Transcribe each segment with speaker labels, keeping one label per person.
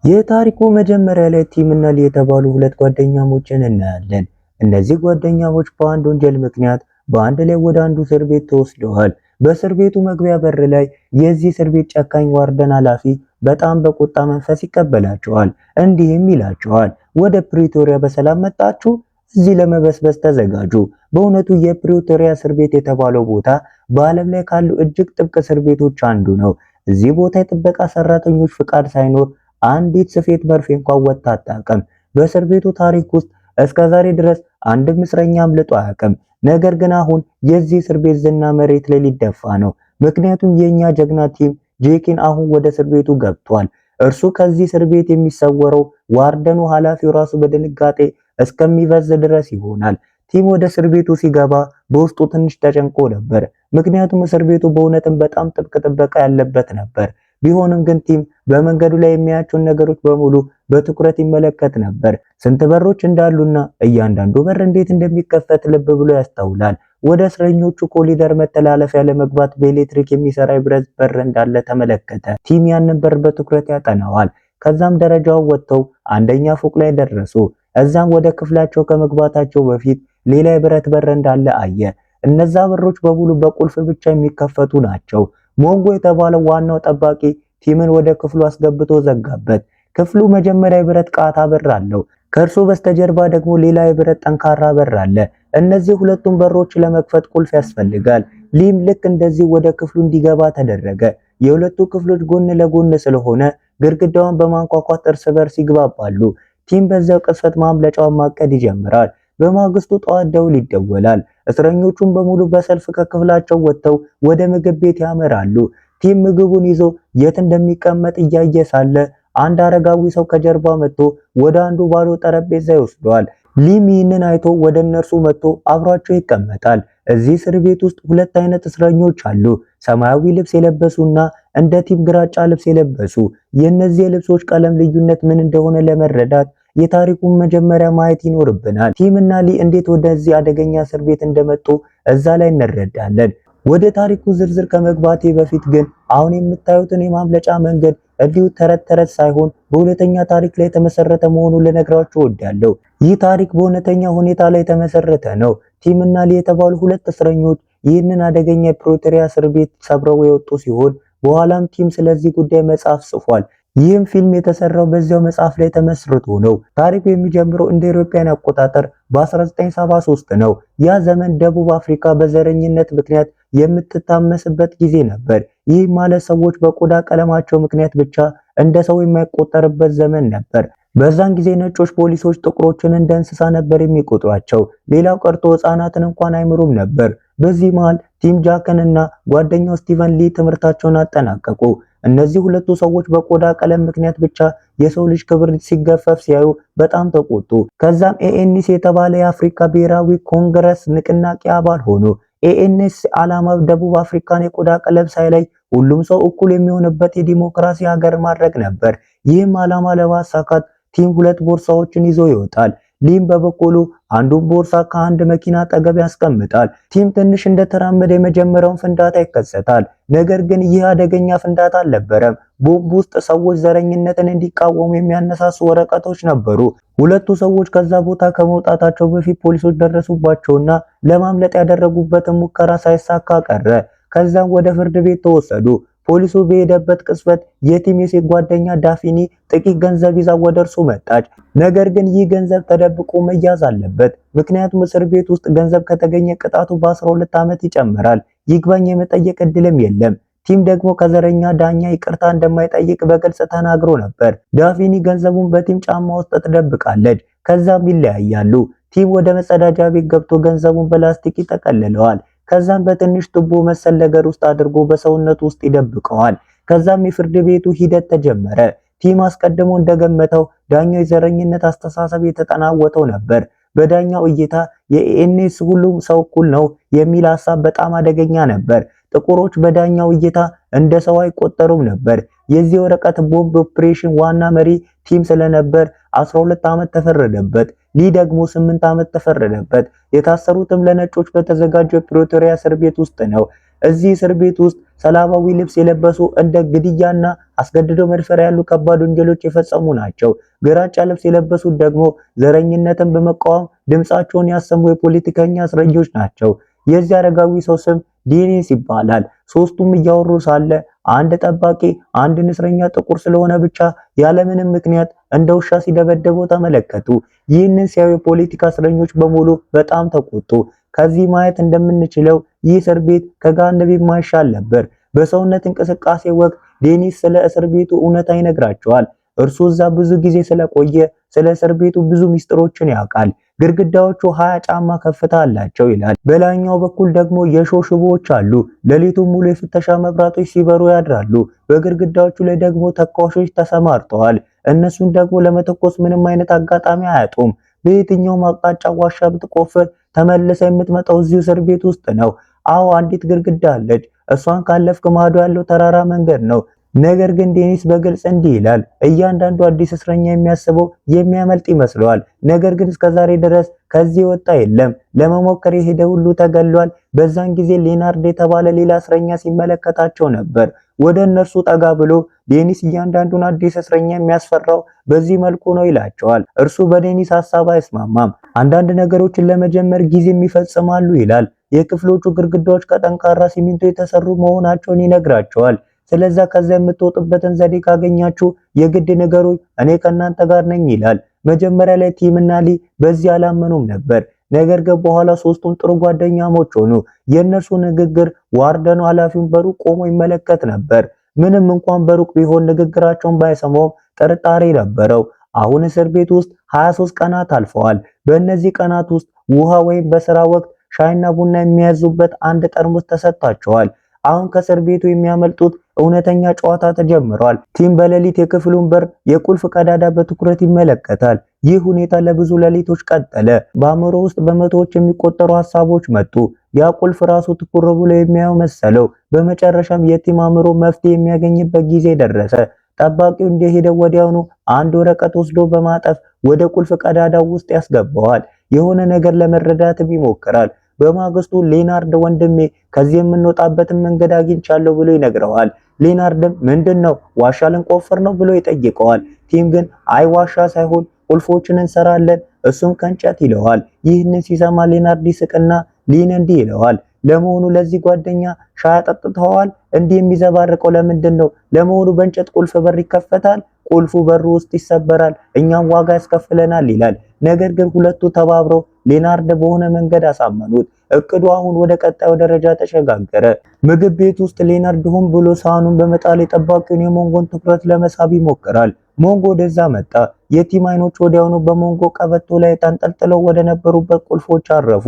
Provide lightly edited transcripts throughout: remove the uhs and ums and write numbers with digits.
Speaker 1: የታሪኩ መጀመሪያ ላይ ቲም እና ሊ የተባሉ ሁለት ጓደኛሞችን እናያለን። እነዚህ ጓደኛሞች በአንድ ወንጀል ምክንያት በአንድ ላይ ወደ አንዱ እስር ቤት ተወስደዋል። በእስር ቤቱ መግቢያ በር ላይ የዚህ እስር ቤት ጨካኝ ዋርደን ኃላፊ በጣም በቁጣ መንፈስ ይቀበላቸዋል። እንዲህም ይላቸዋል፣ ወደ ፕሪቶሪያ በሰላም መጣችሁ፣ እዚህ ለመበስበስ ተዘጋጁ። በእውነቱ የፕሪቶሪያ እስር ቤት የተባለው ቦታ በዓለም ላይ ካሉ እጅግ ጥብቅ እስር ቤቶች አንዱ ነው። እዚህ ቦታ የጥበቃ ሰራተኞች ፍቃድ ሳይኖር አንዲት ስፌት መርፌ እንኳን ወጥታ አታውቅም። በእስር ቤቱ ታሪክ ውስጥ እስከ ዛሬ ድረስ አንድም እስረኛ አምልጦ አያውቅም። ነገር ግን አሁን የዚህ እስር ቤት ዝና መሬት ላይ ሊደፋ ነው። ምክንያቱም የኛ ጀግና ቲም ጄኪን አሁን ወደ እስር ቤቱ ገብቷል። እርሱ ከዚህ እስር ቤት የሚሰወረው ዋርደኑ ኃላፊው ራሱ በድንጋጤ እስከሚበዝ ድረስ ይሆናል። ቲም ወደ እስር ቤቱ ሲገባ በውስጡ ትንሽ ተጨንቆ ነበር። ምክንያቱም እስር ቤቱ በእውነትም በጣም ጥብቅ ጥበቃ ያለበት ነበር። ቢሆንም ግን ቲም በመንገዱ ላይ የሚያያቸውን ነገሮች በሙሉ በትኩረት ይመለከት ነበር። ስንት በሮች እንዳሉና እያንዳንዱ በር እንዴት እንደሚከፈት ልብ ብሎ ያስተውላል። ወደ እስረኞቹ ኮሪደር መተላለፊያ ለመግባት በኤሌክትሪክ የሚሰራ የብረት በር እንዳለ ተመለከተ። ቲም ያንን በር በትኩረት ያጠናዋል። ከዛም ደረጃው ወጥተው አንደኛ ፎቅ ላይ ደረሱ። እዛም ወደ ክፍላቸው ከመግባታቸው በፊት ሌላ የብረት በር እንዳለ አየ። እነዛ በሮች በሙሉ በቁልፍ ብቻ የሚከፈቱ ናቸው። ሞንጎ የተባለው ዋናው ጠባቂ ቲምን ወደ ክፍሉ አስገብቶ ዘጋበት። ክፍሉ መጀመሪያ የብረት ቃታ በር አለው። ከእርሱ በስተጀርባ ደግሞ ሌላ የብረት ጠንካራ በር አለ። እነዚህ ሁለቱም በሮች ለመክፈት ቁልፍ ያስፈልጋል። ሊም ልክ እንደዚህ ወደ ክፍሉ እንዲገባ ተደረገ። የሁለቱ ክፍሎች ጎን ለጎን ስለሆነ ግድግዳውን በማንኳኳት እርስ በርስ ይግባባሉ። ቲም በዛው ቅጽበት ማምለጫውን ማቀድ ይጀምራል። በማግስቱ ጠዋት ደውል ይደወላል። እስረኞቹን በሙሉ በሰልፍ ከክፍላቸው ወጥተው ወደ ምግብ ቤት ያመራሉ። ቲም ምግቡን ይዞ የት እንደሚቀመጥ እያየ ሳለ አንድ አረጋዊ ሰው ከጀርባ መጥቶ ወደ አንዱ ባዶ ጠረጴዛ ይወስደዋል። ሊም ይህንን አይቶ ወደ እነርሱ መጥቶ አብሯቸው ይቀመጣል። እዚህ እስር ቤት ውስጥ ሁለት አይነት እስረኞች አሉ፣ ሰማያዊ ልብስ የለበሱና እንደ ቲም ግራጫ ልብስ የለበሱ። የእነዚህ የልብሶች ቀለም ልዩነት ምን እንደሆነ ለመረዳት የታሪኩን መጀመሪያ ማየት ይኖርብናል። ቲም እና ሊ እንዴት ወደዚህ አደገኛ እስር ቤት እንደመጡ እዛ ላይ እንረዳለን። ወደ ታሪኩ ዝርዝር ከመግባቴ በፊት ግን አሁን የምታዩትን የማምለጫ መንገድ እንዲሁ ተረት ተረት ሳይሆን በእውነተኛ ታሪክ ላይ የተመሰረተ መሆኑን ልነግራችሁ እወዳለሁ። ይህ ታሪክ በእውነተኛ ሁኔታ ላይ የተመሰረተ ነው። ቲም እና ሊ የተባሉ ሁለት እስረኞች ይህንን አደገኛ የፕሪቶሪያ እስር ቤት ሰብረው የወጡ ሲሆን በኋላም ቲም ስለዚህ ጉዳይ መጽሐፍ ጽፏል። ይህም ፊልም የተሰራው በዚያው መጽሐፍ ላይ ተመስርቶ ነው። ታሪኩ የሚጀምረው እንደ አውሮፓውያን አቆጣጠር በ1973 ነው። ያ ዘመን ደቡብ አፍሪካ በዘረኝነት ምክንያት የምትታመስበት ጊዜ ነበር። ይህ ማለት ሰዎች በቆዳ ቀለማቸው ምክንያት ብቻ እንደ ሰው የማይቆጠርበት ዘመን ነበር። በዛን ጊዜ ነጮች ፖሊሶች ጥቁሮችን እንደ እንስሳ ነበር የሚቆጥሯቸው። ሌላው ቀርቶ ሕፃናትን እንኳን አይምሩም ነበር። በዚህ መሃል ቲም ጃከን እና ጓደኛው ስቲቨን ሊ ትምህርታቸውን አጠናቀቁ። እነዚህ ሁለቱ ሰዎች በቆዳ ቀለም ምክንያት ብቻ የሰው ልጅ ክብር ሲገፈፍ ሲያዩ በጣም ተቆጡ። ከዛም ኤኤንሲ የተባለ የአፍሪካ ብሔራዊ ኮንግረስ ንቅናቄ አባል ሆኑ። ኤኤንሲ ዓላማው ደቡብ አፍሪካን የቆዳ ቀለም ሳይለይ ሁሉም ሰው እኩል የሚሆንበት የዲሞክራሲ ሀገር ማድረግ ነበር። ይህም ዓላማ ለማሳካት ቲም ሁለት ቦርሳዎችን ይዞ ይወጣል። ሊም በበኩሉ አንዱን ቦርሳ ከአንድ መኪና አጠገብ ያስቀምጣል። ቲም ትንሽ እንደተራመደ የመጀመሪያውን ፍንዳታ ይከሰታል። ነገር ግን ይህ አደገኛ ፍንዳታ አልነበረም። ቦምብ ውስጥ ሰዎች ዘረኝነትን እንዲቃወሙ የሚያነሳሱ ወረቀቶች ነበሩ። ሁለቱ ሰዎች ከዛ ቦታ ከመውጣታቸው በፊት ፖሊሶች ደረሱባቸውና ለማምለጥ ያደረጉበትን ሙከራ ሳይሳካ ቀረ። ከዛም ወደ ፍርድ ቤት ተወሰዱ። ፖሊሱ በሄደበት ቅጽበት የቲም የሴት ጓደኛ ዳፊኒ ጥቂት ገንዘብ ይዛ ወደ እርሱ መጣች። ነገር ግን ይህ ገንዘብ ተደብቆ መያዝ አለበት። ምክንያቱም እስር ቤት ውስጥ ገንዘብ ከተገኘ ቅጣቱ በ12 ዓመት ይጨምራል። ይግባኝ የመጠየቅ እድልም የለም። ቲም ደግሞ ከዘረኛ ዳኛ ይቅርታ እንደማይጠይቅ በግልጽ ተናግሮ ነበር። ዳፊኒ ገንዘቡን በቲም ጫማ ውስጥ ትደብቃለች። ከዛም ይለያያሉ። ቲም ወደ መጸዳጃ ቤት ገብቶ ገንዘቡን በላስቲክ ይጠቀልለዋል። ከዛም በትንሽ ቱቦ መሰል ነገር ውስጥ አድርጎ በሰውነቱ ውስጥ ይደብቀዋል። ከዛም የፍርድ ቤቱ ሂደት ተጀመረ። ቲም አስቀድሞ እንደገመተው ዳኛው የዘረኝነት አስተሳሰብ የተጠናወተው ነበር። በዳኛው እይታ የኤኤንኤስ ሁሉም ሰው እኩል ነው የሚል ሐሳብ በጣም አደገኛ ነበር። ጥቁሮች በዳኛው እይታ እንደ ሰው አይቆጠሩም ነበር። የዚህ ወረቀት ቦምብ ኦፕሬሽን ዋና መሪ ቲም ስለነበር 12 ዓመት ተፈረደበት። ሊ ደግሞ 8 ዓመት ተፈረደበት። የታሰሩትም ለነጮች በተዘጋጀው ፕሪቶሪያ እስር ቤት ውስጥ ነው። እዚህ እስር ቤት ውስጥ ሰላማዊ ልብስ የለበሱ እንደ ግድያና አስገድዶ መድፈር ያሉ ከባድ ወንጀሎች የፈጸሙ ናቸው። ግራጫ ልብስ የለበሱት ደግሞ ዘረኝነትን በመቃወም ድምጻቸውን ያሰሙ የፖለቲከኛ እስረኞች ናቸው። የዚህ አረጋዊ ሰው ስም ዴኒስ ይባላል። ሶስቱም እያወሩ ሳለ አንድ ጠባቂ አንድን እስረኛ ጥቁር ስለሆነ ብቻ ያለምንም ምክንያት እንደ ውሻ ሲደበደበው ተመለከቱ። ይህንን ሲያዩ የፖለቲካ እስረኞች በሙሉ በጣም ተቆጡ። ከዚህ ማየት እንደምንችለው ይህ እስር ቤት ከገሃነም የማይሻል ነበር። በሰውነት እንቅስቃሴ ወቅት ዴኒስ ስለ እስር ቤቱ እውነታ ይነግራቸዋል። እርሱ እዛ ብዙ ጊዜ ስለቆየ ስለ እስር ቤቱ ብዙ ሚስጥሮችን ያውቃል። ግድግዳዎቹ 20 ጫማ ከፍታ አላቸው ይላል። በላይኛው በኩል ደግሞ የሾህ ሽቦዎች አሉ። ሌሊቱን ሙሉ የፍተሻ መብራቶች ሲበሩ ያድራሉ። በግድግዳዎቹ ላይ ደግሞ ተኳሾች ተሰማርተዋል። እነሱን ደግሞ ለመተኮስ ምንም አይነት አጋጣሚ አያጡም። በየትኛውም አቅጣጫ ዋሻ ብትቆፍር ተመልሰ የምትመጣው እዚሁ እስር ቤት ውስጥ ነው። አዎ አንዲት ግድግዳ አለች። እሷን ካለፍክ ማዶ ያለው ተራራ መንገድ ነው። ነገር ግን ዴኒስ በግልጽ እንዲህ ይላል፣ እያንዳንዱ አዲስ እስረኛ የሚያስበው የሚያመልጥ ይመስለዋል። ነገር ግን እስከዛሬ ድረስ ከዚህ ወጣ የለም። ለመሞከር የሄደ ሁሉ ተገሏል። በዛን ጊዜ ሌናርድ የተባለ ሌላ እስረኛ ሲመለከታቸው ነበር። ወደ እነርሱ ጠጋ ብሎ ዴኒስ እያንዳንዱን አዲስ እስረኛ የሚያስፈራው በዚህ መልኩ ነው ይላቸዋል። እርሱ በዴኒስ ሐሳብ አይስማማም። አንዳንድ ነገሮችን ለመጀመር ጊዜ ይፈጽማሉ ይላል። የክፍሎቹ ግድግዳዎች ከጠንካራ ሲሚንቶ የተሰሩ መሆናቸውን ይነግራቸዋል። ስለዛ ከዛ የምትወጡበትን ዘዴ ካገኛችሁ የግድ ንገሩኝ፣ እኔ ከናንተ ጋር ነኝ ይላል። መጀመሪያ ላይ ቲም እና ሊ በዚህ አላመኑም ነበር። ነገር ግን በኋላ ሶስቱም ጥሩ ጓደኛሞች ሆኑ። የእነርሱ ንግግር ዋርደኑ ኃላፊውን በሩቅ ቆሞ ይመለከት ነበር። ምንም እንኳን በሩቅ ቢሆን ንግግራቸውን ባይሰማውም ጥርጣሬ ነበረው። አሁን እስር ቤት ውስጥ 23 ቀናት አልፈዋል። በእነዚህ ቀናት ውስጥ ውሃ ወይም በስራ ወቅት ሻይና ቡና የሚያዙበት አንድ ጠርሙስ ተሰጥቷቸዋል። አሁን ከእስር ቤቱ የሚያመልጡት እውነተኛ ጨዋታ ተጀምሯል። ቲም በሌሊት የክፍሉን በር የቁልፍ ቀዳዳ በትኩረት ይመለከታል። ይህ ሁኔታ ለብዙ ሌሊቶች ቀጠለ። በአእምሮ ውስጥ በመቶዎች የሚቆጠሩ ሐሳቦች መጡ። ያ ቁልፍ ራሱ ትኩር ብሎ የሚያየው መሰለው። በመጨረሻም የቲም አእምሮ መፍትሄ የሚያገኝበት ጊዜ ደረሰ። ጠባቂው እንደሄደ ወዲያውኑ አንድ ወረቀት ወስዶ በማጠፍ ወደ ቁልፍ ቀዳዳው ውስጥ ያስገባዋል። የሆነ ነገር ለመረዳትም ይሞክራል። በማግስቱ ሌናርድ ወንድሜ ከዚህ የምንወጣበትን መንገድ አግኝቻለሁ ብሎ ይነግረዋል። ሌናርድም ምንድነው ዋሻ ልንቆፍር ነው ብሎ ይጠይቀዋል። ቲም ግን አይ ዋሻ ሳይሆን ቁልፎችን እንሰራለን እሱም ከእንጨት ይለዋል። ይህንን ሲሰማ ሌናርድ ይስቅና ሊን እንዲህ ይለዋል፣ ለመሆኑ ለዚህ ጓደኛ ሻይ አጠጥተዋል? እንዲህ የሚዘባርቀው ለምንድን ነው? ለመሆኑ በእንጨት ቁልፍ በር ይከፈታል? ቁልፉ በሩ ውስጥ ይሰበራል፣ እኛም ዋጋ ያስከፍለናል ይላል። ነገር ግን ሁለቱ ተባብረው ሌናርድ በሆነ መንገድ አሳመኑት። እቅዱ አሁን ወደ ቀጣዩ ደረጃ ተሸጋገረ። ምግብ ቤት ውስጥ ሌናርድ ሆን ብሎ ሳህኑን በመጣል የጠባቂውን የሞንጎን ትኩረት ለመሳብ ይሞክራል። ሞንጎ ወደዛ መጣ። የቲም አይኖች ወዲያውኑ በሞንጎ ቀበቶ ላይ ተንጠልጥለው ወደ ነበሩበት ቁልፎች አረፉ።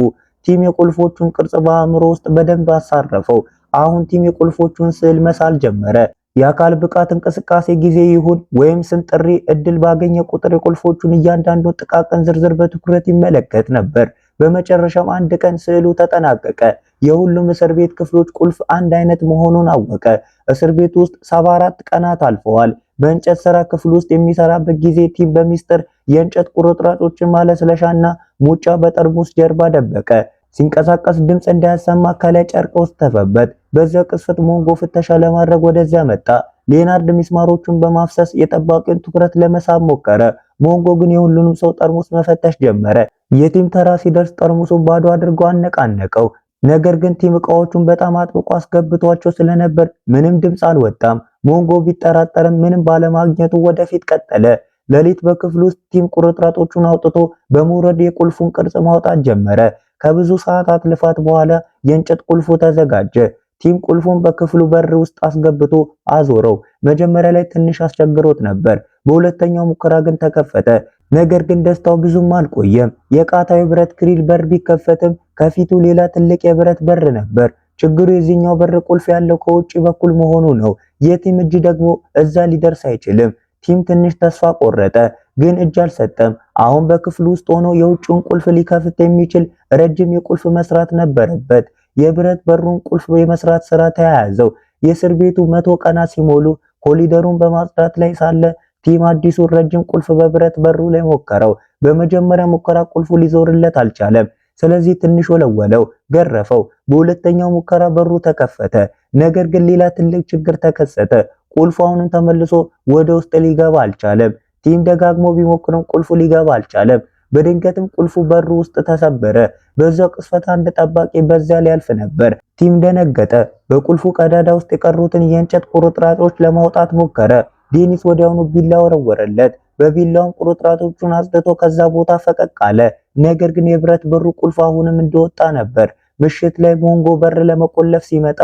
Speaker 1: ቲም የቁልፎቹን ቅርጽ በአእምሮ ውስጥ በደንብ አሳረፈው። አሁን ቲም የቁልፎቹን ስዕል መሳል ጀመረ። የአካል ብቃት እንቅስቃሴ ጊዜ ይሁን ወይም ስም ጥሪ እድል ባገኘ ቁጥር የቁልፎቹን እያንዳንዱን ጥቃቅን ዝርዝር በትኩረት ይመለከት ነበር። በመጨረሻም አንድ ቀን ስዕሉ ተጠናቀቀ። የሁሉም እስር ቤት ክፍሎች ቁልፍ አንድ አይነት መሆኑን አወቀ። እስር ቤት ውስጥ 74 ቀናት አልፈዋል። በእንጨት ስራ ክፍል ውስጥ የሚሰራበት ጊዜ ቲም በሚስጥር የእንጨት ቁርጥራጮችን ማለስለሻና ሙጫ በጠርሙስ ጀርባ ደበቀ። ሲንቀሳቀስ ድምፅ እንዳያሰማ ከላይ ጨርቅ ውስጥ ተፈበት። በዚያ ቅስፈት ሞንጎ ፍተሻ ለማድረግ ወደዚያ መጣ። ሌናርድ ሚስማሮቹን በማፍሰስ የጠባቂውን ትኩረት ለመሳብ ሞከረ። ሞንጎ ግን የሁሉንም ሰው ጠርሙስ መፈተሽ ጀመረ። የቲም ተራ ሲደርስ ጠርሙሱን ባዶ አድርጎ አነቃነቀው። ነገር ግን ቲም ዕቃዎቹን በጣም አጥብቆ አስገብቷቸው ስለነበር ምንም ድምፅ አልወጣም። ሞንጎ ቢጠራጠርም ምንም ባለማግኘቱ ወደፊት ቀጠለ። ሌሊት በክፍል ውስጥ ቲም ቁርጥራጮቹን አውጥቶ በመውረድ የቁልፉን ቅርጽ ማውጣት ጀመረ። ከብዙ ሰዓታት ልፋት በኋላ የእንጨት ቁልፉ ተዘጋጀ። ቲም ቁልፉን በክፍሉ በር ውስጥ አስገብቶ አዞረው። መጀመሪያ ላይ ትንሽ አስቸግሮት ነበር። በሁለተኛው ሙከራ ግን ተከፈተ። ነገር ግን ደስታው ብዙም አልቆየም። የቃታዊ ብረት ግሪል በር ቢከፈትም ከፊቱ ሌላ ትልቅ የብረት በር ነበር። ችግሩ የዚህኛው በር ቁልፍ ያለው ከውጪ በኩል መሆኑ ነው። የቲም እጅ ደግሞ እዛ ሊደርስ አይችልም። ቲም ትንሽ ተስፋ ቆረጠ፣ ግን እጅ አልሰጠም። አሁን በክፍሉ ውስጥ ሆኖ የውጭውን ቁልፍ ሊከፍት የሚችል ረጅም የቁልፍ መስራት ነበረበት። የብረት በሩን ቁልፍ የመስራት ስራ ተያያዘው። የእስር ቤቱ 100 ቀናት ሲሞሉ ኮሊደሩን በማጽዳት ላይ ሳለ ቲም አዲሱን ረጅም ቁልፍ በብረት በሩ ላይ ሞከረው። በመጀመሪያ ሙከራ ቁልፉ ሊዞርለት አልቻለም። ስለዚህ ትንሽ ወለወለው፣ ገረፈው። በሁለተኛው ሙከራ በሩ ተከፈተ። ነገር ግን ሌላ ትልቅ ችግር ተከሰተ። ቁልፉ አሁንም ተመልሶ ወደ ውስጥ ሊገባ አልቻለም። ቲም ደጋግሞ ቢሞክርም ቁልፉ ሊገባ አልቻለም። በድንገትም ቁልፉ በሩ ውስጥ ተሰበረ። በዛው ቅስፈት አንድ ጠባቂ በዚያ ሊያልፍ ነበር። ቲም ደነገጠ። በቁልፉ ቀዳዳ ውስጥ የቀሩትን የእንጨት ቁርጥራጮች ለማውጣት ሞከረ። ዴኒስ ወዲያውኑ ቢላ ወረወረለት። በቢላውም ቁርጥራጮቹን አጽድቶ ከዛ ቦታ ፈቀቅ አለ። ነገር ግን የብረት በሩ ቁልፍ አሁንም እንደወጣ ነበር። ምሽት ላይ ሞንጎ በር ለመቆለፍ ሲመጣ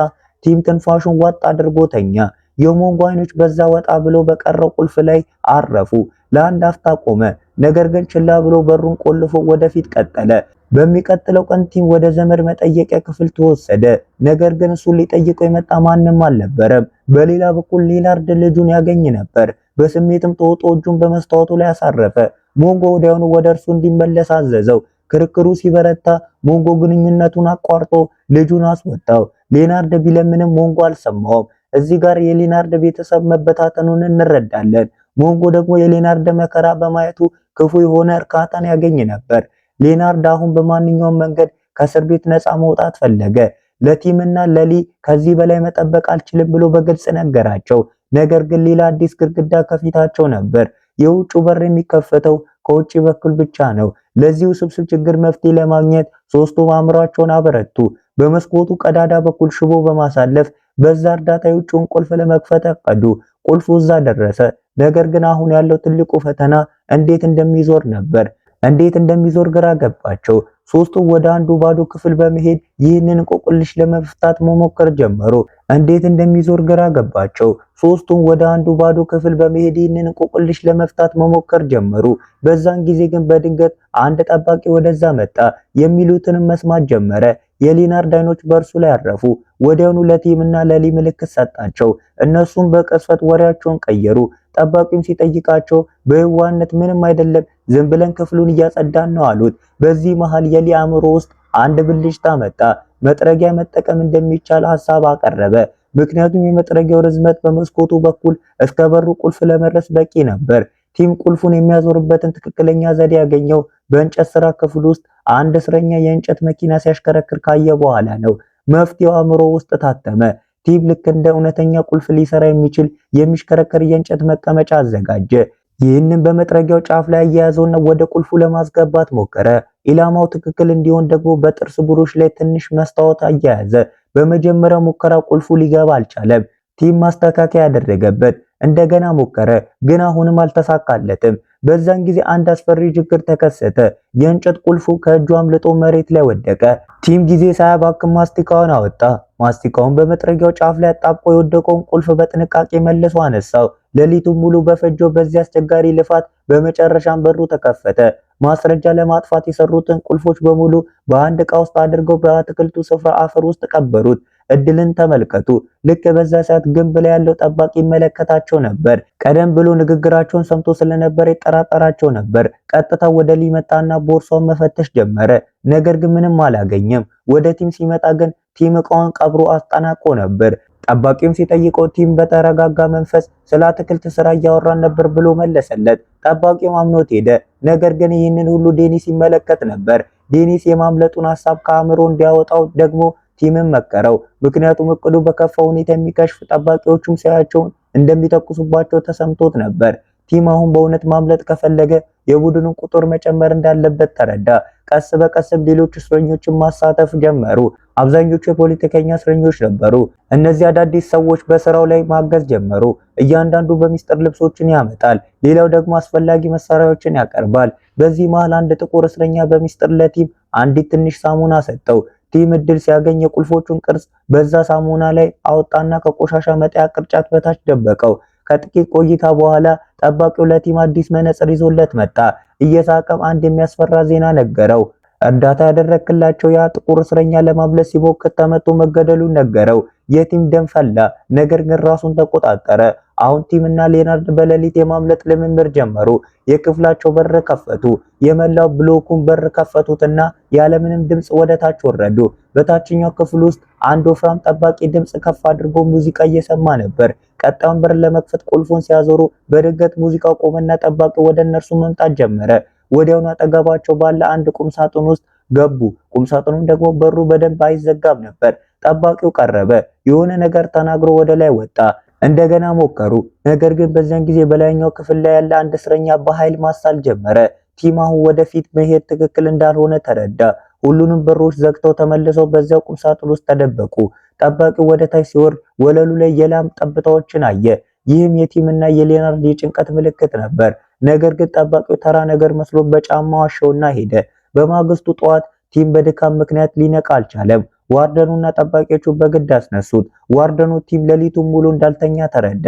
Speaker 1: ቲም ትንፋሹን ዋጥ አድርጎ ተኛ። የሞንጎ አይኖች በዛ ወጣ ብሎ በቀረው ቁልፍ ላይ አረፉ። ለአንድ አፍታ ቆመ። ነገር ግን ችላ ብሎ በሩን ቆልፎ ወደፊት ቀጠለ። በሚቀጥለው ቀን ቲም ወደ ዘመድ መጠየቂያ ክፍል ተወሰደ። ነገር ግን እሱን ሊጠይቀው የመጣ ማንም አልነበረም። በሌላ በኩል ሌናርድ ልጁን ያገኝ ነበር። በስሜትም ተውጦ እጁን በመስታወቱ ላይ አሳረፈ። ሞንጎ ወዲያውኑ ወደ እርሱ እንዲመለስ አዘዘው። ክርክሩ ሲበረታ ሞንጎ ግንኙነቱን አቋርጦ ልጁን አስወጣው። ሌናርድ ቢለምንም ሞንጎ አልሰማውም። እዚህ ጋር የሌናርድ ቤተሰብ መበታተኑን እንረዳለን። ሞንጎ ደግሞ የሌናርድ መከራ በማየቱ ክፉ የሆነ እርካታን ያገኝ ነበር። ሌናርድ አሁን በማንኛውም መንገድ ከእስር ቤት ነፃ መውጣት ፈለገ። ለቲምና ለሊ ከዚህ በላይ መጠበቅ አልችልም ብሎ በግልጽ ነገራቸው። ነገር ግን ሌላ አዲስ ግድግዳ ከፊታቸው ነበር። የውጭ በር የሚከፈተው ከውጭ በኩል ብቻ ነው። ለዚህ ውስብስብ ችግር መፍትሄ ለማግኘት ሶስቱም አእምሯቸውን አበረቱ። በመስኮቱ ቀዳዳ በኩል ሽቦ በማሳለፍ በዛ እርዳታ የውጭውን ቁልፍ ለመክፈት አቀዱ። ቁልፉ እዛ ደረሰ። ነገር ግን አሁን ያለው ትልቁ ፈተና እንዴት እንደሚዞር ነበር። እንዴት እንደሚዞር ግራ ገባቸው። ሶስቱም ወደ አንዱ ባዶ ክፍል በመሄድ ይህንን እንቆቅልሽ ለመፍታት መሞከር ጀመሩ። እንዴት እንደሚዞር ግራ ገባቸው። ሶስቱም ወደ አንዱ ባዶ ክፍል በመሄድ ይህንን እንቆቅልሽ ለመፍታት መሞከር ጀመሩ። በዛን ጊዜ ግን በድንገት አንድ ጠባቂ ወደዛ መጣ። የሚሉትንም መስማት ጀመረ። የሌናርድ አይኖች በእርሱ ላይ አረፉ። ወዲያውኑ ለቲምና ለሊ ምልክት ሰጣቸው። እነሱም በቅጽበት ወሬያቸውን ቀየሩ። ጠባቂም ሲጠይቃቸው በየዋህነት ምንም አይደለም፣ ዝም ብለን ክፍሉን እያጸዳን ነው አሉት። በዚህ መሃል የሊ አእምሮ ውስጥ አንድ ብልጭታ መጣ። መጥረጊያ መጠቀም እንደሚቻል ሐሳብ አቀረበ። ምክንያቱም የመጥረጊያው ርዝመት በመስኮቱ በኩል እስከ በሩ ቁልፍ ለመድረስ በቂ ነበር። ቲም ቁልፉን የሚያዞርበትን ትክክለኛ ዘዴ ያገኘው በእንጨት ስራ ክፍል ውስጥ አንድ እስረኛ የእንጨት መኪና ሲያሽከረክር ካየ በኋላ ነው። መፍትሄው አእምሮ ውስጥ ታተመ። ቲም ልክ እንደ እውነተኛ ቁልፍ ሊሰራ የሚችል የሚሽከረከር የእንጨት መቀመጫ አዘጋጀ። ይህንን በመጥረጊያው ጫፍ ላይ አያያዘውና ወደ ቁልፉ ለማስገባት ሞከረ። ኢላማው ትክክል እንዲሆን ደግሞ በጥርስ ብሩሽ ላይ ትንሽ መስታወት አያያዘ። በመጀመሪያው ሙከራ ቁልፉ ሊገባ አልቻለም። ቲም ማስተካከያ ያደረገበት። እንደገና ሞከረ፣ ግን አሁንም አልተሳካለትም። በዛን ጊዜ አንድ አስፈሪ ችግር ተከሰተ። የእንጨት ቁልፉ ከእጁ አምልጦ መሬት ላይ ወደቀ። ቲም ጊዜ ሳያባክን ማስቲካውን አወጣ። ማስቲካውን በመጥረጊያው ጫፍ ላይ አጣብቆ የወደቀውን ቁልፍ በጥንቃቄ መልሶ አነሳው። ሌሊቱን ሙሉ በፈጀው በዚህ አስቸጋሪ ልፋት በመጨረሻም በሩ ተከፈተ። ማስረጃ ለማጥፋት የሰሩትን ቁልፎች በሙሉ በአንድ ዕቃ ውስጥ አድርገው በአትክልቱ ስፍራ አፈር ውስጥ ቀበሩት። እድልን ተመልከቱ። ልክ በዛ ሰዓት ግንብ ላይ ያለው ጠባቂ ይመለከታቸው ነበር። ቀደም ብሎ ንግግራቸውን ሰምቶ ስለነበር ይጠራጠራቸው ነበር። ቀጥታ ወደ ሊመጣና ቦርሳውን መፈተሽ ጀመረ። ነገር ግን ምንም አላገኘም። ወደ ቲም ሲመጣ ግን ቲም ዕቃውን ቀብሮ አስጠናቆ ነበር። ጠባቂውም ሲጠይቀው ቲም በተረጋጋ መንፈስ ስለ አትክልት ስራ እያወራን ነበር ብሎ መለሰለት። ጠባቂው አምኖት ሄደ። ነገር ግን ይህንን ሁሉ ዴኒስ ይመለከት ነበር። ዴኒስ የማምለጡን ሐሳብ ከአእምሮ እንዲያወጣው ደግሞ ቲምን መከረው። ምክንያቱም እቅዱ በከፋ ሁኔታ የሚከሽፍ ጠባቂዎቹም ሲያያቸው እንደሚተኩሱባቸው ተሰምቶት ነበር። ቲም አሁን በእውነት ማምለጥ ከፈለገ የቡድኑን ቁጥር መጨመር እንዳለበት ተረዳ። ቀስ በቀስም ሌሎች እስረኞችን ማሳተፍ ጀመሩ። አብዛኞቹ የፖለቲከኛ እስረኞች ነበሩ። እነዚህ አዳዲስ ሰዎች በስራው ላይ ማገዝ ጀመሩ። እያንዳንዱ በሚስጥር ልብሶችን ያመጣል፣ ሌላው ደግሞ አስፈላጊ መሳሪያዎችን ያቀርባል። በዚህ መሃል አንድ ጥቁር እስረኛ በሚስጥር ለቲም አንዲት ትንሽ ሳሙና ሰጠው። ቲም እድል ሲያገኝ የቁልፎቹን ቅርጽ በዛ ሳሙና ላይ አወጣና ከቆሻሻ መጣያ ቅርጫት በታች ደበቀው። ከጥቂት ቆይታ በኋላ ጠባቂው ለቲም አዲስ መነጽር ይዞለት መጣ። እየሳቀም አንድ የሚያስፈራ ዜና ነገረው። እርዳታ ያደረክላቸው ያ ጥቁር እስረኛ ለማምለጥ ሲሞክር ተመቶ መገደሉን ነገረው። የቲም ደም ፈላ። ነገር ግን ራሱን ተቆጣጠረ። አሁን ቲም እና ሌናርድ በሌሊት የማምለጥ ልምምድ ጀመሩ። የክፍላቸው በር ከፈቱ። የመላው ብሎኩን በር ከፈቱትና ያለምንም ድምጽ ወደ ታች ወረዱ። በታችኛው ክፍል ውስጥ አንድ ወፍራም ጠባቂ ድምጽ ከፍ አድርጎ ሙዚቃ እየሰማ ነበር። ቀጣዩን በር ለመክፈት ቁልፉን ሲያዞሩ በድንገት ሙዚቃው ቆመና ጠባቂው ወደ እነርሱ መምጣት ጀመረ። ወዲያውኑ አጠገባቸው ባለ አንድ ቁም ሳጥን ውስጥ ገቡ። ቁምሳጥኑም ደግሞ በሩ በደንብ አይዘጋም ነበር። ጠባቂው ቀረበ። የሆነ ነገር ተናግሮ ወደ ላይ ወጣ። እንደገና ሞከሩ። ነገር ግን በዚያን ጊዜ በላይኛው ክፍል ላይ ያለ አንድ እስረኛ በኃይል ማሳል ጀመረ። ቲም አሁን ወደፊት መሄድ ትክክል እንዳልሆነ ተረዳ። ሁሉንም በሮች ዘግተው ተመልሰው በዚያው ቁምሳጥን ውስጥ ተደበቁ። ጠባቂው ወደ ታች ሲወርድ ወለሉ ላይ የላም ጠብታዎችን አየ። ይህም የቲምና የሌናርድ የጭንቀት ምልክት ነበር። ነገር ግን ጠባቂው ተራ ነገር መስሎ በጫማው አሸውና ሄደ። በማግስቱ ጠዋት ቲም በድካም ምክንያት ሊነቃ አልቻለም። ዋርደኑና ጠባቂዎቹ በግድ አስነሱት። ዋርደኑ ቲም ሌሊቱን ሙሉ እንዳልተኛ ተረዳ።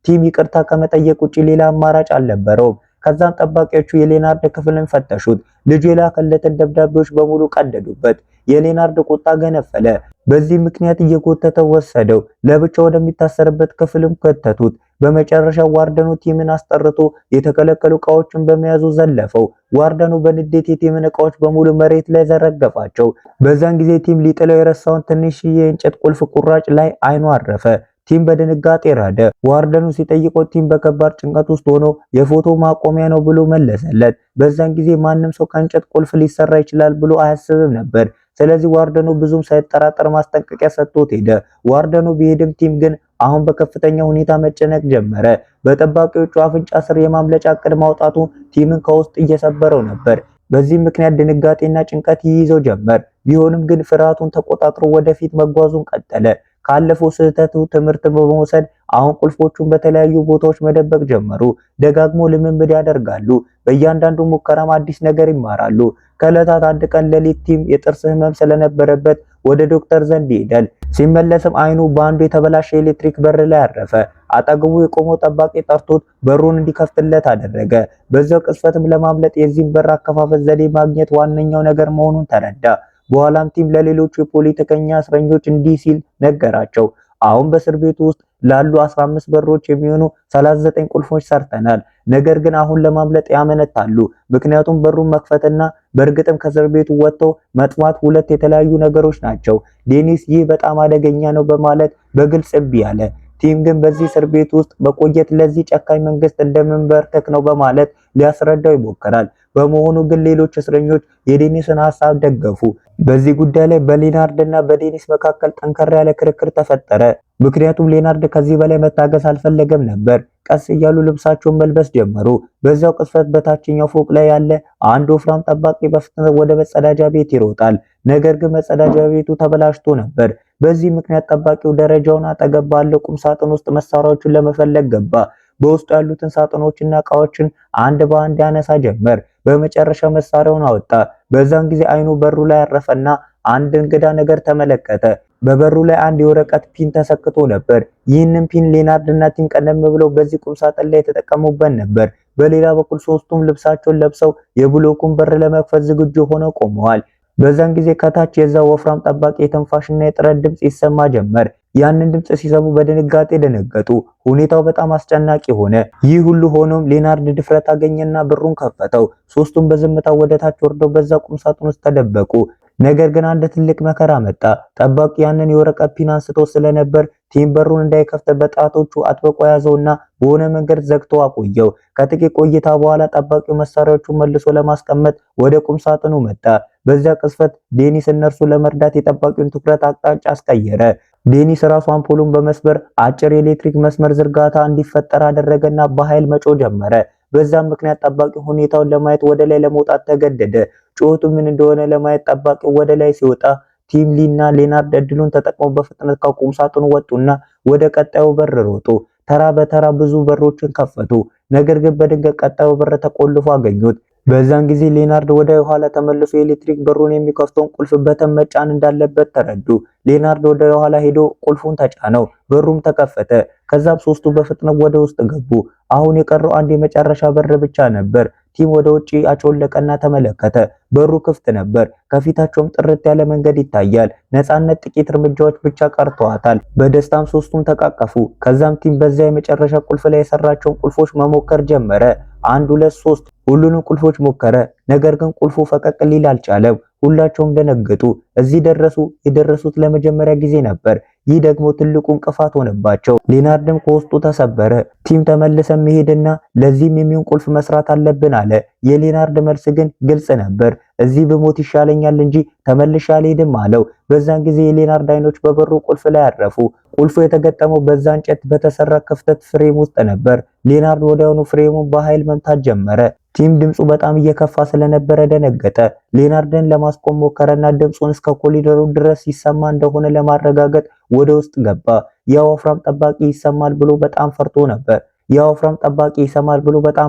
Speaker 1: ቲም ይቅርታ ከመጠየቅ ውጪ ሌላ አማራጭ አልነበረውም። ከዛም ጠባቂዎቹ የሌናርድ ክፍልን ፈተሹት። ልጁ የላከለትን ደብዳቤዎች በሙሉ ቀደዱበት። የሌናርድ ቁጣ ገነፈለ። በዚህ ምክንያት እየጎተተው ወሰደው። ለብቻው ወደሚታሰርበት ክፍልም ከተቱት። በመጨረሻ ዋርደኑ ቲምን አስጠርቶ የተከለከሉ ዕቃዎችን በመያዙ ዘለፈው። ዋርደኑ በንዴት የቲምን ዕቃዎች በሙሉ መሬት ላይ ዘረገፋቸው። በዛን ጊዜ ቲም ሊጥለው የረሳውን ትንሽዬ የእንጨት ቁልፍ ቁራጭ ላይ አይኑ አረፈ። ቲም በድንጋጤ ራደ። ዋርደኑ ሲጠይቀው ቲም በከባድ ጭንቀት ውስጥ ሆኖ የፎቶ ማቆሚያ ነው ብሎ መለሰለት። በዛን ጊዜ ማንም ሰው ከእንጨት ቁልፍ ሊሰራ ይችላል ብሎ አያስብም ነበር። ስለዚህ ዋርደኑ ብዙም ሳይጠራጠር ማስጠንቀቂያ ሰጥቶት ሄደ። ዋርደኑ ቢሄድም ቲም ግን አሁን በከፍተኛ ሁኔታ መጨነቅ ጀመረ። በጠባቂዎቹ አፍንጫ ስር የማምለጫ ዕቅድ ማውጣቱ ቲምን ከውስጥ እየሰበረው ነበር። በዚህ ምክንያት ድንጋጤና ጭንቀት ይይዘው ጀመር። ቢሆንም ግን ፍርሃቱን ተቆጣጥሮ ወደፊት መጓዙን ቀጠለ። ካለፈው ስህተቱ ትምህርት በመውሰድ አሁን ቁልፎቹን በተለያዩ ቦታዎች መደበቅ ጀመሩ። ደጋግሞ ልምምድ ያደርጋሉ። በእያንዳንዱ ሙከራም አዲስ ነገር ይማራሉ። ከዕለታት አንድ ቀን ሌሊት ቲም የጥርስ ህመም ስለነበረበት ወደ ዶክተር ዘንድ ይሄዳል። ሲመለስም አይኑ በአንዱ የተበላሸ ኤሌክትሪክ በር ላይ አረፈ። አጠገቡ የቆመው ጠባቂ ጠርቶት በሩን እንዲከፍትለት አደረገ። በዛው ቅጽበትም ለማምለጥ የዚህን በር አከፋፈት ዘዴ ማግኘት ዋነኛው ነገር መሆኑን ተረዳ። በኋላም ቲም ለሌሎቹ የፖለቲከኛ እስረኞች እንዲህ ሲል ነገራቸው። አሁን በእስር ቤቱ ውስጥ ላሉ 15 በሮች የሚሆኑ 39 ቁልፎች ሰርተናል። ነገር ግን አሁን ለማምለጥ ያመነታሉ። ምክንያቱም በሩን መክፈትና በእርግጥም ከእስር ቤቱ ወጥተው መጥፋት ሁለት የተለያዩ ነገሮች ናቸው። ዴኒስ ይህ በጣም አደገኛ ነው በማለት በግልጽ እምቢ አለ። ቲም ግን በዚህ እስር ቤት ውስጥ መቆየት ለዚህ ጨካኝ መንግስት እንደመንበርከክ ነው በማለት ሊያስረዳው ይሞክራል። በመሆኑ ግን ሌሎች እስረኞች የዴኒስን ሐሳብ ደገፉ። በዚህ ጉዳይ ላይ በሌናርድ እና በዴኒስ መካከል ጠንከር ያለ ክርክር ተፈጠረ። ምክንያቱም ሌናርድ ከዚህ በላይ መታገስ አልፈለገም ነበር። ቀስ እያሉ ልብሳቸውን መልበስ ጀመሩ። በዛው ቅጽበት በታችኛው ፎቅ ላይ ያለ አንድ ወፍራም ጠባቂ በፍጥነት ወደ መጸዳጃ ቤት ይሮጣል። ነገር ግን መጸዳጃ ቤቱ ተበላሽቶ ነበር። በዚህ ምክንያት ጠባቂው ደረጃውን አጠገብ ባለው ቁም ሳጥን ውስጥ መሳሪያዎችን ለመፈለግ ገባ። በውስጡ ያሉትን ሳጥኖችና ዕቃዎችን አንድ በአንድ ያነሳ ጀመር። በመጨረሻ መሳሪያውን አወጣ። በዛን ጊዜ አይኑ በሩ ላይ አረፈና አንድ እንግዳ ነገር ተመለከተ። በበሩ ላይ አንድ የወረቀት ፒን ተሰክቶ ነበር። ይህንን ፒን ሌናርድ እና ቲም ቀደም ብለው በዚህ ቁም ሳጥን ላይ የተጠቀሙበት ነበር። በሌላ በኩል ሶስቱም ልብሳቸውን ለብሰው የብሎኩን በር ለመክፈት ዝግጁ ሆነው ቆመዋል። በዛን ጊዜ ከታች የዛ ወፍራም ጠባቂ የትንፋሽና የጥረት ድምጽ ይሰማ ጀመር። ያንን ድምጽ ሲሰሙ በድንጋጤ ደነገጡ። ሁኔታው በጣም አስጨናቂ ሆነ። ይህ ሁሉ ሆኖም ሌናርድ ድፍረት አገኘና በሩን ከፈተው። ሶስቱም በዝምታ ወደ ታች ወርደው በዛ ቁም ሳጥን ውስጥ ተደበቁ። ነገር ግን አንድ ትልቅ መከራ መጣ። ጠባቂ ያንን የወረቀት ፒን አንስቶ ስለነበር ቲም በሩን እንዳይከፍት በጣቶቹ አጥብቆ ያዘውና በሆነ መንገድ ዘግቶ አቆየው። ከጥቂት ቆይታ በኋላ ጠባቂው መሳሪያዎቹን መልሶ ለማስቀመጥ ወደ ቁም ሳጥኑ መጣ። በዚያ ቅጽበት ዴኒስ እነርሱ ለመርዳት የጠባቂውን ትኩረት አቅጣጫ አስቀየረ። ዴኒስ ራሱ አምፖሉን በመስበር አጭር የኤሌክትሪክ መስመር ዝርጋታ እንዲፈጠር አደረገና በኃይል መጮህ ጀመረ። በዛም ምክንያት ጠባቂ ሁኔታውን ለማየት ወደ ላይ ለመውጣት ተገደደ። ጩኸቱ ምን እንደሆነ ለማየት ጠባቂው ወደ ላይ ሲወጣ ቲም ሊና ሌናርድ እድሉን ተጠቅመው በፍጥነት ከቁም ሳጥኑ ወጡና ወደ ቀጣዩ በር ሮጡ። ተራ በተራ ብዙ በሮችን ከፈቱ። ነገር ግን በድንገት ቀጣዩ በር ተቆልፎ አገኙት። በዛን ጊዜ ሌናርድ ወደ ኋላ ተመልሶ የኤሌክትሪክ በሩን የሚከፍተውን ቁልፍ በተን መጫን እንዳለበት ተረዱ። ሌናርድ ወደ ኋላ ሄዶ ቁልፉን ተጫነው። በሩም ተከፈተ። ከዛም ሶስቱ በፍጥነት ወደ ውስጥ ገቡ። አሁን የቀረው አንድ የመጨረሻ በር ብቻ ነበር። ቲም ወደ ውጪ አጮለቀና ተመለከተ። በሩ ክፍት ነበር። ከፊታቸውም ጥርት ያለ መንገድ ይታያል። ነፃነት ጥቂት እርምጃዎች ብቻ ቀርተዋታል። በደስታም ሶስቱም ተቃቀፉ። ከዛም ቲም በዚያ የመጨረሻ ቁልፍ ላይ የሰራቸውን ቁልፎች መሞከር ጀመረ። 1 2 3 ሁሉንም ቁልፎች ሞከረ። ነገር ግን ቁልፉ ፈቀቅ ሊል አልቻለም። ሁላቸውም ደነገጡ። እዚህ ደረሱ። የደረሱት ለመጀመሪያ ጊዜ ነበር። ይህ ደግሞ ትልቁ እንቅፋት ሆነባቸው። ሌናርድም ከውስጡ ተሰበረ። ቲም ተመልሰን መሄድና ለዚህም የሚሆን ቁልፍ መስራት አለብን አለ። የሌናርድ መልስ ግን ግልጽ ነበር። እዚህ በሞት ይሻለኛል እንጂ ተመልሼ አልሄድም አለው። በዛን ጊዜ የሌናርድ አይኖች በበሩ ቁልፍ ላይ አረፉ። ቁልፉ የተገጠመው በዛ እንጨት በተሰራ ክፍተት ፍሬም ውስጥ ነበር። ሌናርድ ወዲያውኑ ፍሬሙን በኃይል መምታት ጀመረ። ቲም ድምፁ በጣም እየከፋ ስለነበረ ደነገጠ። ሌናርድን ለማስቆም ሞከረና ድምፁን እስከ ኮሪደሩ ድረስ ይሰማ እንደሆነ ለማረጋገጥ ወደ ውስጥ ገባ። ያ ወፍራም ጠባቂ ይሰማል ብሎ በጣም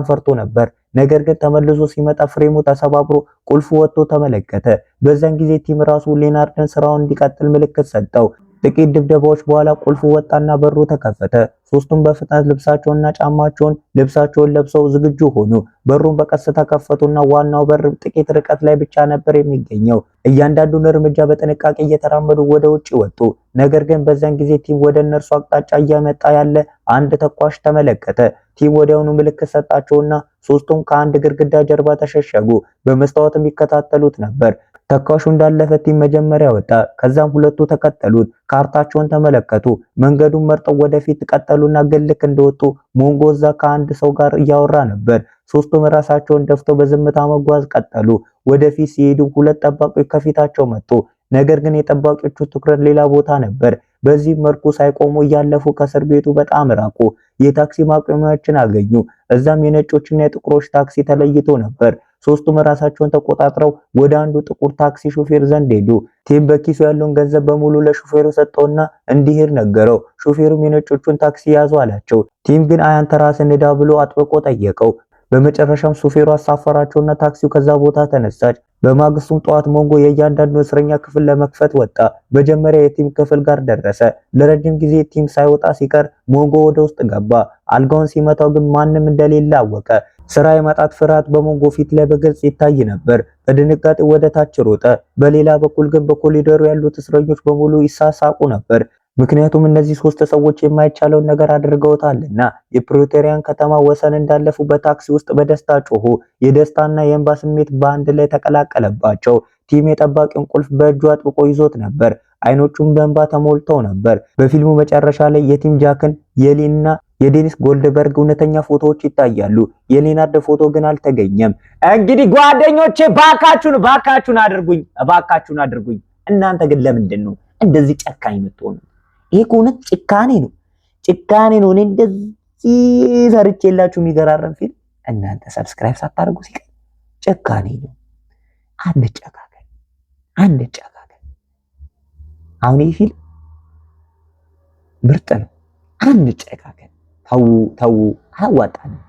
Speaker 1: ፈርቶ ነበር። ነገር ግን ተመልሶ ሲመጣ ፍሬሙ ተሰባብሮ ቁልፉ ወጥቶ ተመለከተ። በዛን ጊዜ ቲም ራሱ ሌናርድን ስራውን እንዲቀጥል ምልክት ሰጠው። ጥቂት ድብደባዎች በኋላ ቁልፉ ወጣና በሩ ተከፈተ። ሶስቱም በፍጥነት ልብሳቸውን ለብሰው ዝግጁ ሆኑ። በሩን በቀስታ ከፈቱና ዋናው በር ጥቂት ርቀት ላይ ብቻ ነበር የሚገኘው። እያንዳንዱን እርምጃ በጥንቃቄ እየተራመዱ ወደ ውጭ ወጡ። ነገር ግን በዛን ጊዜ ቲም ወደ እነርሱ አቅጣጫ እየመጣ ያለ አንድ ተኳሽ ተመለከተ። ቲም ወዲያውኑ ምልክት ሰጣቸውና ሶስቱም ከአንድ ግድግዳ ጀርባ ተሸሸጉ። በመስታወትም ይከታተሉት ነበር። ተኳሹ እንዳለፈ ቲም መጀመሪያ ወጣ። ከዛም ሁለቱ ተከተሉት። ካርታቸውን ተመለከቱ። መንገዱን መርጠው ወደፊት ቀጠሉና ግን ልክ እንደወጡ ሞንጎዛ ከአንድ ሰው ጋር እያወራ ነበር። ሶስቱም ራሳቸውን ደፍተው በዝምታ መጓዝ ቀጠሉ። ወደፊት ሲሄዱ ሁለት ጠባቂዎች ከፊታቸው መጡ። ነገር ግን የጠባቂዎቹ ትኩረት ሌላ ቦታ ነበር። በዚህ መልኩ ሳይቆሙ እያለፉ ከእስር ቤቱ በጣም ራቁ። የታክሲ ማቆሚያዎችን አገኙ። እዛም የነጮችና የጥቁሮች ታክሲ ተለይቶ ነበር። ሶስቱም ራሳቸውን ተቆጣጥረው ወደ አንዱ ጥቁር ታክሲ ሹፌር ዘንድ ሄዱ። ቲም በኪሱ ያለውን ገንዘብ በሙሉ ለሹፌሩ ሰጠውና እንዲሄድ ነገረው። ሹፌሩም የነጮቹን ታክሲ ያዙ አላቸው። ቲም ግን አንተ ራስህ ንዳ ብሎ አጥብቆ ጠየቀው። በመጨረሻም ሹፌሩ አሳፈራቸውና ታክሲው ከዛ ቦታ ተነሳች። በማግስቱም ጠዋት ሞንጎ የእያንዳንዱ እስረኛ ክፍል ለመክፈት ወጣ። መጀመሪያ የቲም ክፍል ጋር ደረሰ። ለረጅም ጊዜ ቲም ሳይወጣ ሲቀር ሞንጎ ወደ ውስጥ ገባ። አልጋውን ሲመታው ግን ማንም እንደሌለ አወቀ። ስራ የማጣት ፍርሃት በሞንጎ ፊት ላይ በግልጽ ይታይ ነበር። በድንጋጤ ወደ ታች ሮጠ። በሌላ በኩል ግን በኮሪደሩ ያሉት እስረኞች በሙሉ ይሳሳቁ ነበር። ምክንያቱም እነዚህ ሶስት ሰዎች የማይቻለውን ነገር አድርገውታልና። የፕሪቶሪያን ከተማ ወሰን እንዳለፉ በታክሲ ውስጥ በደስታ ጮሁ። የደስታና የእንባ ስሜት በአንድ ላይ ተቀላቀለባቸው። ቲም የጠባቂውን ቁልፍ በእጁ አጥብቆ ይዞት ነበር። አይኖቹም በእንባ ተሞልተው ነበር። በፊልሙ መጨረሻ ላይ የቲም ጃክን፣ የሊንና የዴኒስ ጎልድበርግ እውነተኛ ፎቶዎች ይታያሉ። የሌናርድ ፎቶ ግን አልተገኘም። እንግዲህ ጓደኞቼ ባካችሁን አድርጉኝ። እናንተ ግን ለምንድን ነው እንደዚህ ጨካኝ የምትሆኑት? ይሄ ከሆነ ጭካኔ ነው። እኔ እንደዚህ ሰርቼላችሁ የሚገራረም ፊልም እናንተ ሰብስክራይብ ሳታደርጉ ሲቀር ጭካኔ ነው። አንጨካከን። አሁን ይሄ ፊልም ምርጥ ነው። አንጨካከን። ተው አያዋጣንም።